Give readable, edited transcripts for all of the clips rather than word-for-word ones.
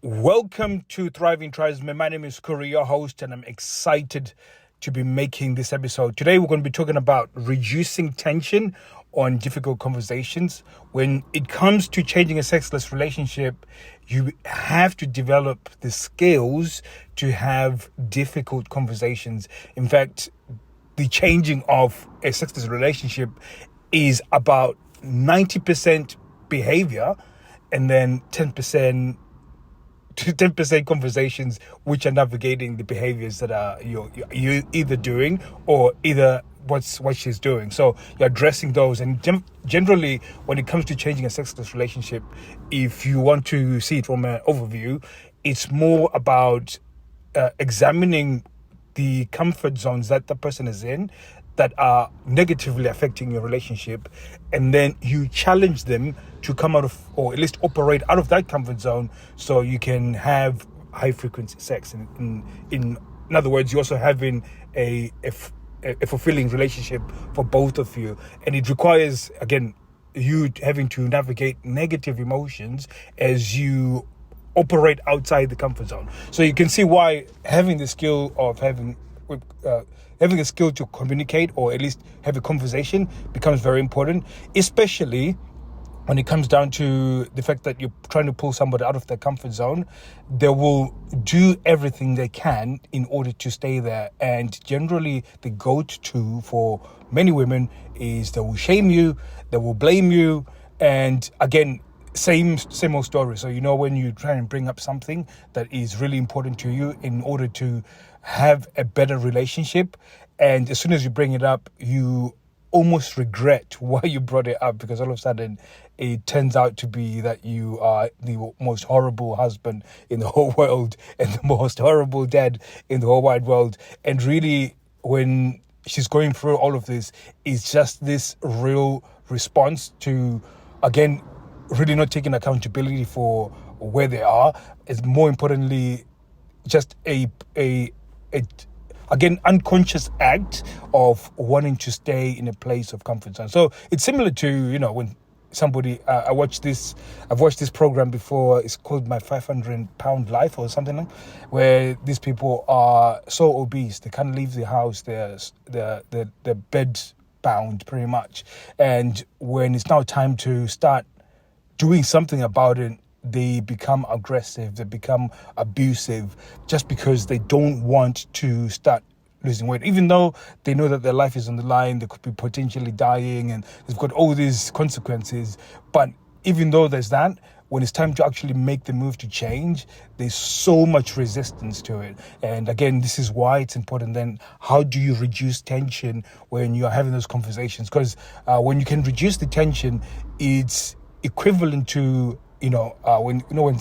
Welcome to Thriving Tribesmen. My name is Kuri, your host, and I'm excited to be making this episode. Today, we're going to be talking about reducing tension on difficult conversations. When it comes to changing a sexless relationship, you have to develop the skills to have difficult conversations. In fact, the changing of a sexless relationship is about 90% behavior and then 10% conversations which are navigating the behaviors that are you're either doing or either what she's doing. So you're addressing those. And generally, when it comes to changing a sexless relationship, if you want to see it from an overview, it's more about examining the comfort zones that the person is in that are negatively affecting your relationship, and then you challenge them to come out of, or at least operate out of that comfort zone, so you can have high frequency sex. In other words, you're also having a fulfilling relationship for both of you, and it requires, again, you having to navigate negative emotions as you operate outside the comfort zone. So you can see why having the skill of having a skill to communicate, or at least have a conversation, becomes very important, especially when it comes down to the fact that you're trying to pull somebody out of their comfort zone. They will do everything they can in order to stay there. And generally, the go-to for many women is they will shame you, they will blame you, and again, same old story. So when you try and bring up something that is really important to you in order to have a better relationship, and as soon as you bring it up, you almost regret why you brought it up, because all of a sudden it turns out to be that you are the most horrible husband in the whole world and the most horrible dad in the whole wide world. And really, when she's going through all of this, it's just this real response to, again, really not taking accountability for where they are. It's more importantly just again, unconscious act of wanting to stay in a place of comfort zone. So it's similar to, when somebody, I've watched this program before. It's called My 500-Pound Life or something like, where these people are so obese, they can't leave the house. They're bed bound pretty much. And when it's now time to start doing something about it, they become aggressive, they become abusive, just because they don't want to start losing weight, even though they know that their life is on the line. They could be potentially dying and they've got all these consequences. But even though there's that, when it's time to actually make the move to change, there's so much resistance to it. And again, this is why it's important then, how do you reduce tension when you're having those conversations? Because when you can reduce the tension, it's equivalent to when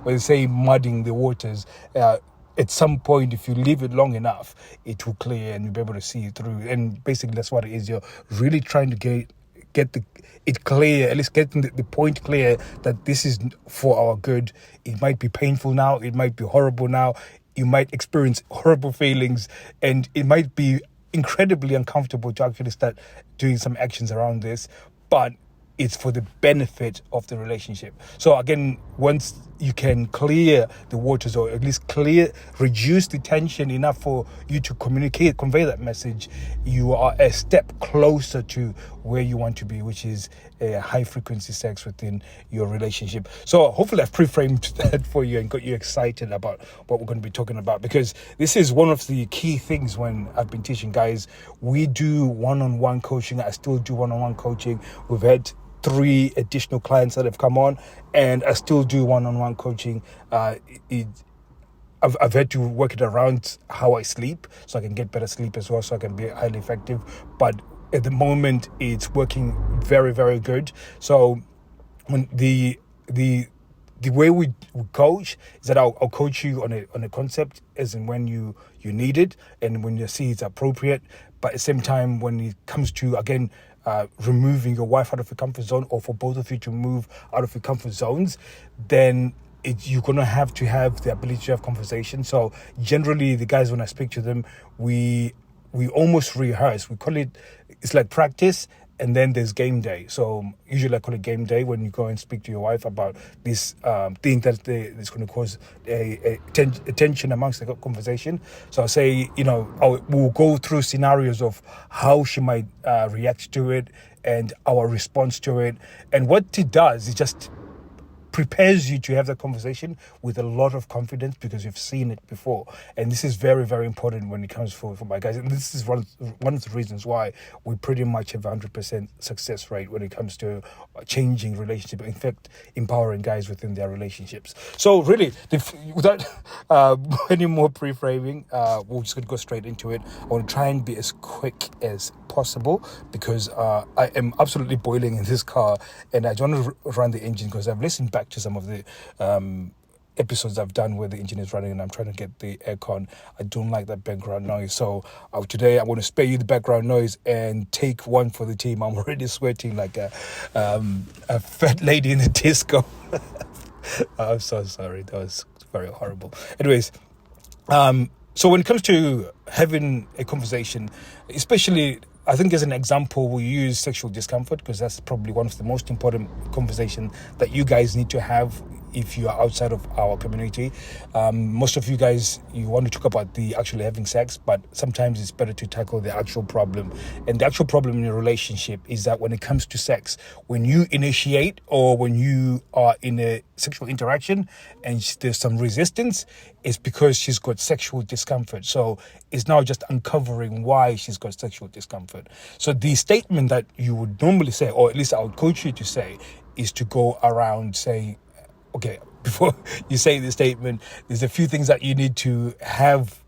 they say mudding the waters. At some point, if you leave it long enough, it will clear and you'll be able to see it through. And basically, that's what it is. You're really trying to get it clear, at least getting the point clear that this is for our good. It might be painful now, it might be horrible now, you might experience horrible feelings, and it might be incredibly uncomfortable to actually start doing some actions around this, but it's for the benefit of the relationship. So again, once you can clear the waters, or at least reduce the tension enough for you to convey that message, you are a step closer to where you want to be, which is a high frequency sex within your relationship. So hopefully I've pre-framed that for you and got you excited about what we're going to be talking about, because this is one of the key things when I've been teaching guys. We do one-on-one coaching. I still do one-on-one coaching. We've had 3 additional clients that have come on, and I still do one-on-one coaching. I've had to work it around how I sleep, so I can get better sleep as well, so I can be highly effective. But at the moment, it's working very, very good. So when the way we coach is that I'll coach you on a concept as in when you need it and when you see it's appropriate. But at the same time, when it comes to, again, removing your wife out of your comfort zone, or for both of you to move out of your comfort zones, then you're going to have the ability to have conversations. So generally, the guys, when I speak to them, we almost rehearse. We call it, it's like practice and then there's game day. So usually I call it game day when you go and speak to your wife about this thing that is going to cause a tension amongst the conversation. So I'll say, we'll go through scenarios of how she might react to it and our response to it. And what it does is just prepares you to have that conversation with a lot of confidence because you've seen it before. And this is very, very important when it comes for my guys. And this is one of the reasons why we pretty much have 100% success rate when it comes to changing relationship, in fact, empowering guys within their relationships. So really, without any more pre-framing, we're just going to go straight into it. I want to try and be as quick as possible because I am absolutely boiling in this car and I don't want to run the engine because I've listened back to some of the episodes I've done where the engine is running and I'm trying to get the aircon. I don't like that background noise. So today I'm going to spare you the background noise and take one for the team. I'm already sweating like a fat lady in the disco. I'm so sorry. That was very horrible. Anyways, so when it comes to having a conversation, especially I think as an example, we use sexual discomfort because that's probably one of the most important conversations that you guys need to have if you are outside of our community. Most of you guys, you want to talk about the actually having sex, but sometimes it's better to tackle the actual problem. And the actual problem in a relationship is that when it comes to sex, when you initiate or when you are in a sexual interaction and there's some resistance, it's because she's got sexual discomfort. So it's now just uncovering why she's got sexual discomfort. So the statement that you would normally say, or at least I would coach you to say, is to go around saying, okay, before you say the statement, there's a few things that you need to have,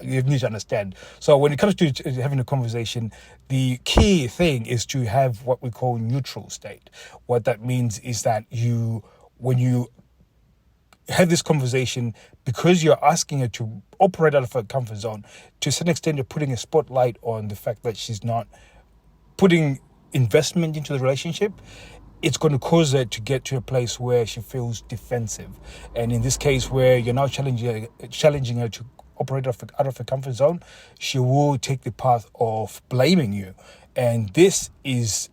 you need to understand. So when it comes to having a conversation, the key thing is to have what we call neutral state. What that means is that when you have this conversation, because you're asking her to operate out of her comfort zone, to some extent you're putting a spotlight on the fact that she's not putting investment into the relationship, it's going to cause her to get to a place where she feels defensive. And in this case, where you're now challenging her to operate out of her comfort zone, she will take the path of blaming you. And this is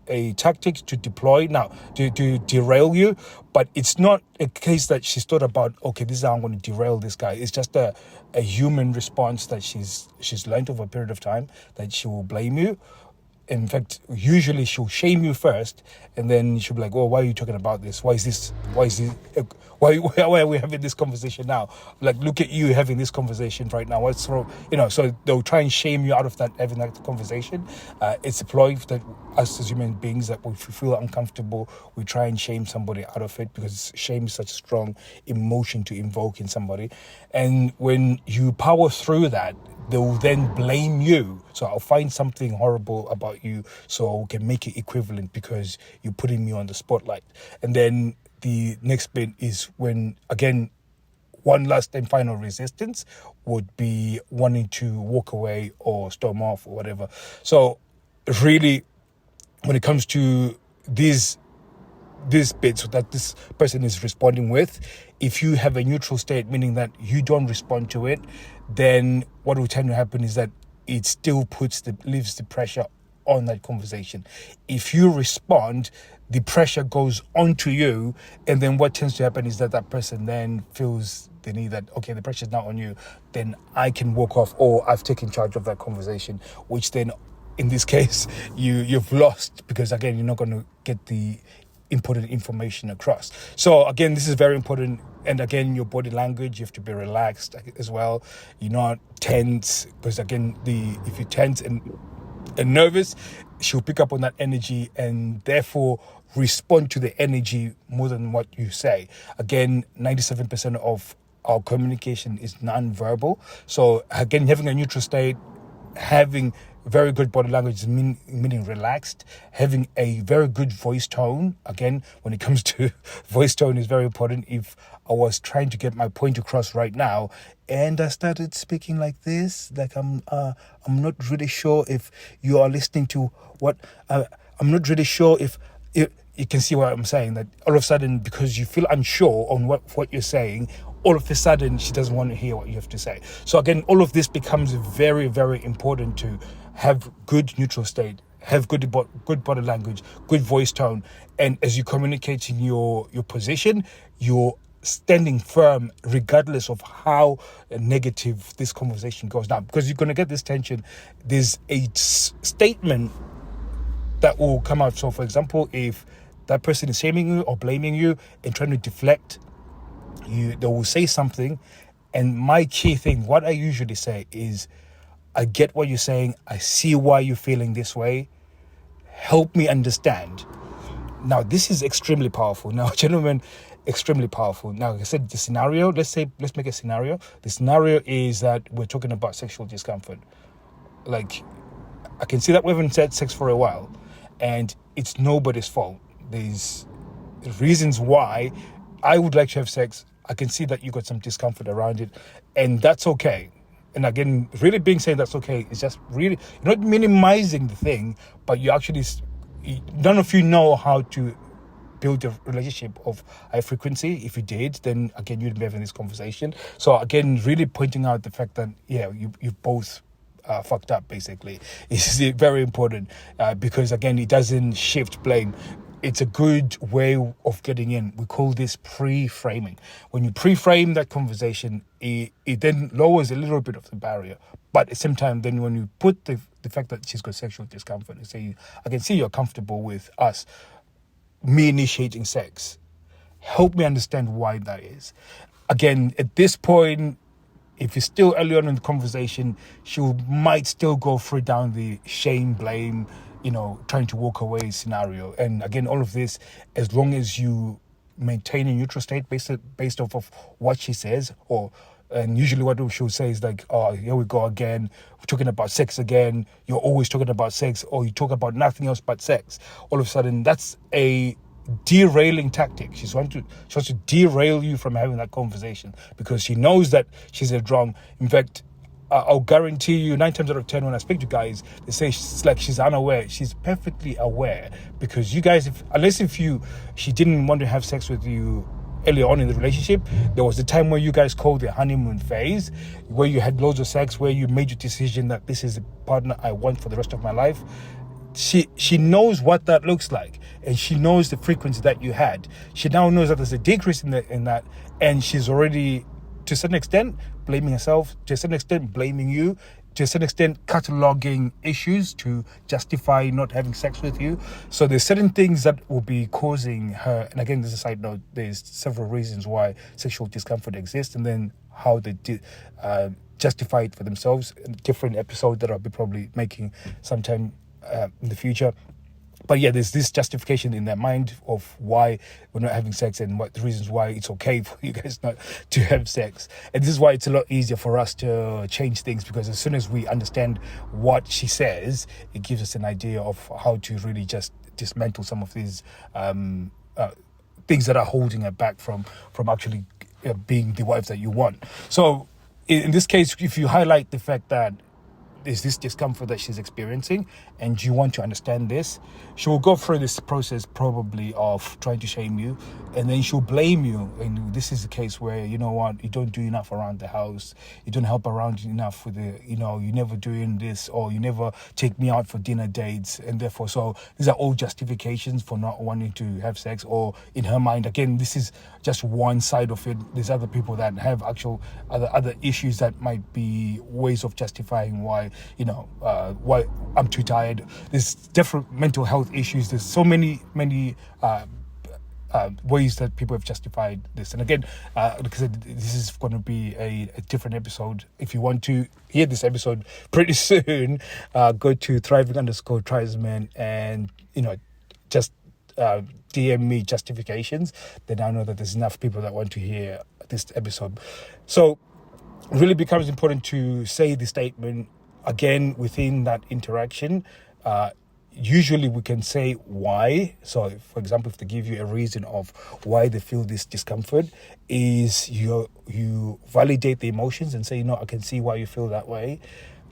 a tactic to deploy now to derail you, but it's not a case that she's thought about, okay, this is how I'm going to derail this guy. It's just a human response that she's learned over a period of time, that she will blame you. In fact, usually she'll shame you first, and then she'll be like, "Oh, why are you talking about this? Why are we having this conversation now? Like, look at you having this conversation right now. What's wrong?" So they'll try and shame you out of having that conversation. It's a ploy that us as human beings, that if we feel uncomfortable, we try and shame somebody out of it because shame is such a strong emotion to invoke in somebody. And when you power through that, they will then blame you. So I'll find something horrible about you so I can make it equivalent because you're putting me on the spotlight. And then the next bit is when, again, one last and final resistance would be wanting to walk away or storm off or whatever. So really, when it comes to these bits that this person is responding with, if you have a neutral state, meaning that you don't respond to it, then what will tend to happen is that it still leaves the pressure on that conversation. If you respond, the pressure goes onto you, and then what tends to happen is that person then feels the need that, okay, the pressure's not on you, then I can walk off, or I've taken charge of that conversation, which then in this case you've lost, because again, you're not going to get the important information across. So again, this is very important. And again, your body language, you have to be relaxed as well. You're not tense, because again, if you're tense and nervous, she'll pick up on that energy and therefore respond to the energy more than what you say. Again, 97% of our communication is non-verbal. So again, having a neutral state, having very good body language, meaning relaxed, having a very good voice tone. Again, when it comes to voice tone, is very important. If I was trying to get my point across right now and I started speaking like this, like I'm not really sure if you are listening to what I'm not really sure if you can see what I'm saying, that all of a sudden, because you feel unsure on what you're saying, all of a sudden she doesn't want to hear what you have to say. So again, all of this becomes very, very important to have good neutral state, have good body language, good voice tone, and as you communicate in your position, you're standing firm regardless of how negative this conversation goes. Now, because you're going to get this tension, there's a statement that will come out. So, for example, if that person is shaming you or blaming you and trying to deflect, they will say something. And my key thing, what I usually say is, I get what you're saying. I see why you're feeling this way. Help me understand. Now, this is extremely powerful. Now, gentlemen, extremely powerful. Now, like I said, the scenario, let's make a scenario. The scenario is that we're talking about sexual discomfort. Like, I can see that we haven't had sex for a while, and it's nobody's fault. There's reasons why I would like to have sex. I can see that you got some discomfort around it, and that's okay. And again, really being saying that's okay is just really, you're not minimizing the thing, but you actually, none of you know how to build a relationship of high frequency. If you did, then again, you'd be having this conversation. So again, really pointing out the fact that, yeah, you both fucked up, basically, is very important, because again, it doesn't shift blame. It's a good way of getting in. We call this pre-framing. When you pre-frame that conversation, it then lowers a little bit of the barrier. But at the same time, then when you put the fact that she's got sexual discomfort, and say, I can see you're comfortable with me initiating sex. Help me understand why that is. Again, at this point, if you're still early on in the conversation, she might still go through down the shame, blame, trying to walk away scenario. And again, all of this, as long as you maintain a neutral state based off of what she says, and usually what she'll say is like, oh, here we go again, we're talking about sex again, you're always talking about sex, or you talk about nothing else but sex. All of a sudden, that's a derailing tactic. She wants to derail you from having that conversation, because she knows that she's wrong. In fact, I'll guarantee you 9 times out of 10 when I speak to guys, they say it's like she's unaware. She's perfectly aware, because you guys, she didn't want to have sex with you early on in the relationship, there was the time where you guys called the honeymoon phase, where you had loads of sex, where you made your decision that this is the partner I want for the rest of my life. She knows what that looks like, and she knows the frequency that you had. She now knows that there's a decrease in that, and she's already, to a certain extent, blaming herself, to a certain extent, blaming you, to a certain extent, cataloging issues to justify not having sex with you. So there's certain things that will be causing her, and again, this is a side note, there's several reasons why sexual discomfort exists, and then how they justify it for themselves. A different episode that I'll be probably making sometime in the future. But yeah, there's this justification in their mind of why we're not having sex, and what the reasons why it's okay for you guys not to have sex. And this is why it's a lot easier for us to change things, because as soon as we understand what she says, it gives us an idea of how to really just dismantle some of these things that are holding her back from actually being the wife that you want. So in this case, if you highlight the fact that there's this discomfort that she's experiencing, and you want to understand this, she will go through this process probably of trying to shame you, and then she'll blame you. And this is the case where, you know what, you don't do enough around the house, you don't help around enough with you never doing this, or you never take me out for dinner dates, and therefore, so these are all justifications for not wanting to have sex. Or in her mind, again, this is just one side of it. There's other people that have actual other issues that might be ways of justifying why why I'm too tired. There's different mental health issues. There's so many ways that people have justified this. And again, like I said, this is going to be a different episode. If you want to hear this episode pretty soon, go to Thriving_Tribesmen and just DM me justifications. Then I know that there's enough people that want to hear this episode. So it really becomes important to say the statement again within that interaction. Usually we can say why. So for example, if they give you a reason of why they feel this discomfort, is you validate the emotions and say, I can see why you feel that way,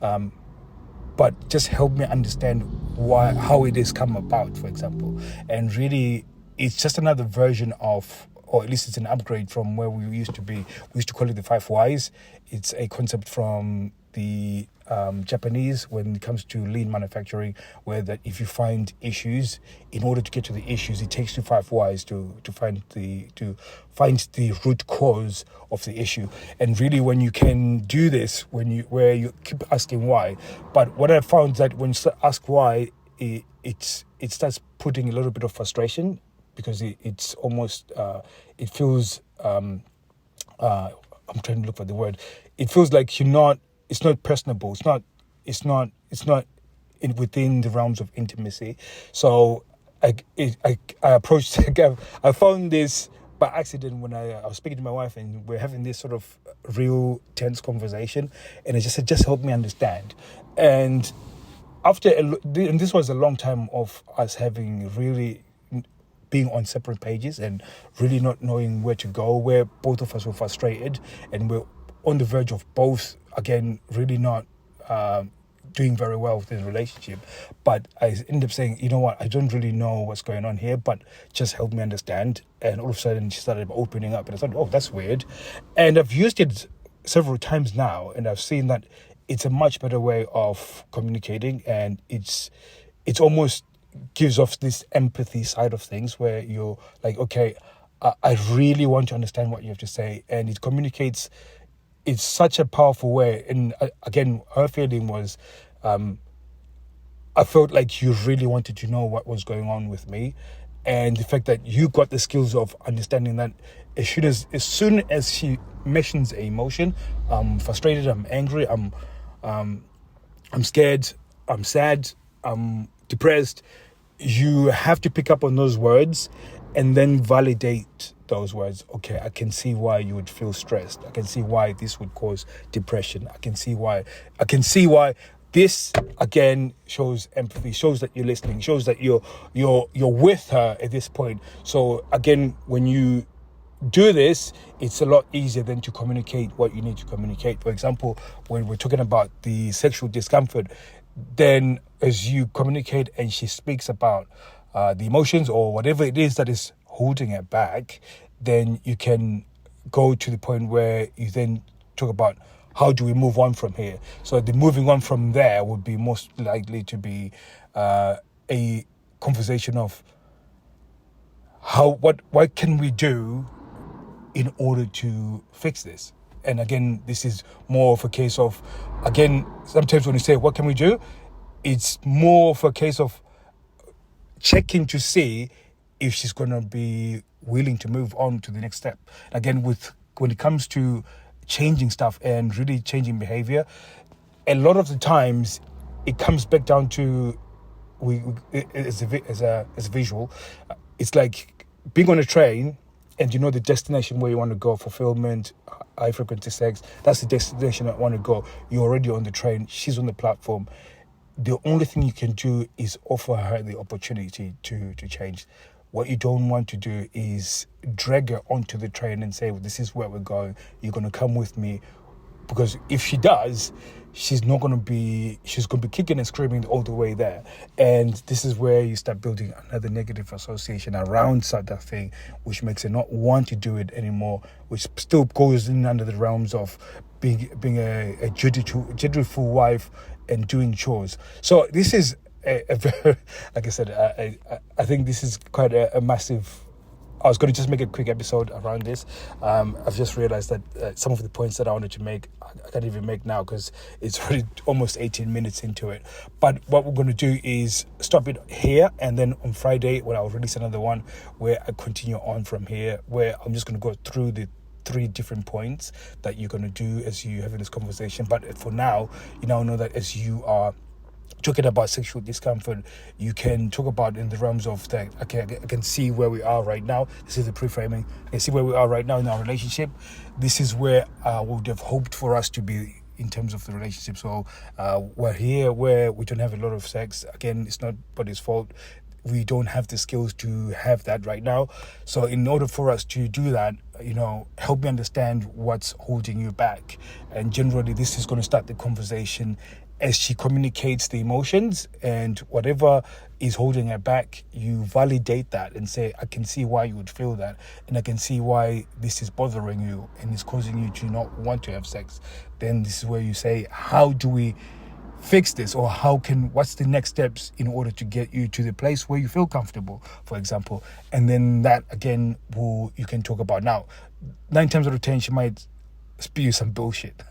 but just help me understand how it has come about, for example. And really, it's just another version of, or at least it's an upgrade from where we used to be. We used to call it the 5 whys. It's a concept from the Japanese when it comes to lean manufacturing, where that if you find issues, in order to get to the issues, it takes you 5 whys to find the root cause of the issue. And really, when you can do this, where you keep asking why, but what I found is that when you ask why, it starts putting a little bit of frustration, because it's almost it feels I'm trying to look for the word. It feels like it's not personable. It's not within the realms of intimacy. So I approached. I found this by accident when I was speaking to my wife, and we're having this sort of real tense conversation, and it just helped me understand. And and this was a long time of us having really being on separate pages and really not knowing where to go, where both of us were frustrated and we're on the verge of both, again, really not doing very well with the relationship. But I ended up saying, you know what, I don't really know what's going on here, but just help me understand. And all of a sudden she started opening up, and I thought, oh, that's weird. And I've used it several times now, and I've seen that it's a much better way of communicating, and it's almost gives off this empathy side of things, where you're like, okay, I really want to understand what you have to say, and it communicates. It's such a powerful way. And again, her feeling was, I felt like you really wanted to know what was going on with me, and the fact that you got the skills of understanding that as soon as she mentions an emotion, I'm frustrated, I'm angry, I'm scared, I'm sad, I'm depressed, you have to pick up on those words and then validate those words. Okay, I can see why you would feel stressed. I can see why this would cause depression. I can see why this, again, shows empathy, shows that you're listening, shows that you're with her at this point. So again, when you do this, it's a lot easier than to communicate what you need to communicate. For example, when we're talking about the sexual discomfort, then as you communicate and she speaks about the emotions or whatever it is that is holding it back, then you can go to the point where you then talk about how do we move on from here. So the moving on from there would be most likely to be a conversation of what can we do in order to fix this. And again, this is more of a case of, again, sometimes when you say, what can we do? It's more of a case of checking to see if she's going to be willing to move on to the next step. Again, when it comes to changing stuff and really changing behavior, a lot of the times it comes back down to, as a visual, it's like being on a train and you know the destination where you want to go, fulfillment, high frequency sex, that's the destination I want to go. You're already on the train, she's on the platform. The only thing you can do is offer her the opportunity to change. What you don't want to do is drag her onto the train and say, well, this is where we're going, you're going to come with me. Because if she does, she's going to be kicking and screaming all the way there. And this is where you start building another negative association around that thing, which makes her not want to do it anymore, which still goes in under the realms of being a dutiful wife and doing chores. So this is a very, like I said, I think this is quite a massive. I was going to just make a quick episode around this. I've just realized that some of the points that I wanted to make, I can't even make now because it's already almost 18 minutes into it. But what we're going to do is stop it here, and then on Friday, when I'll release another one where I continue on from here, where I'm just going to go through the 3 different points that you're going to do as you having this conversation. But for now, you now know that as you are talking about sexual discomfort, you can talk about in the realms of that. Okay, I can see where we are right now. This is the pre-framing. I can see where we are right now in our relationship. This is where I would have hoped for us to be in terms of the relationship. So we're here where we don't have a lot of sex. Again, it's not anybody's fault. We don't have the skills to have that right now. So in order for us to do that, help me understand what's holding you back. And generally, this is going to start the conversation as she communicates the emotions and whatever is holding her back, you validate that and say, I can see why you would feel that, and I can see why this is bothering you and is causing you to not want to have sex. Then this is where you say, how do we fix this, or what's the next steps in order to get you to the place where you feel comfortable, for example. And then that again you can talk about. Now 9 times out of 10 she might spew some bullshit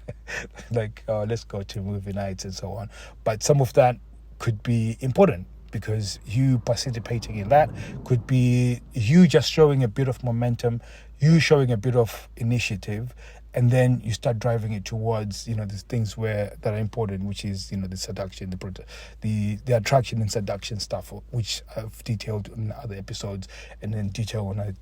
like, let's go to movie nights and so on, but some of that could be important, because you participating in that could be you just showing a bit of momentum, you showing a bit of initiative, and then you start driving it towards, these things that are important, which is, the seduction, the attraction and seduction stuff, which I've detailed in other episodes, and then detail on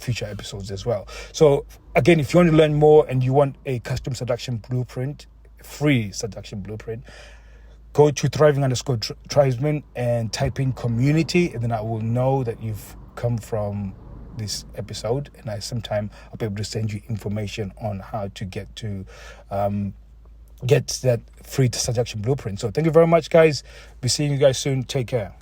future episodes as well. So again, if you want to learn more and you want a custom seduction blueprint, free seduction blueprint, go to Thriving_Tribesmen and type in community, and then I will know that you've come from this episode, and I'll be able to send you information on how to get that free seduction blueprint. So thank you very much, guys. Be seeing you guys soon. Take care.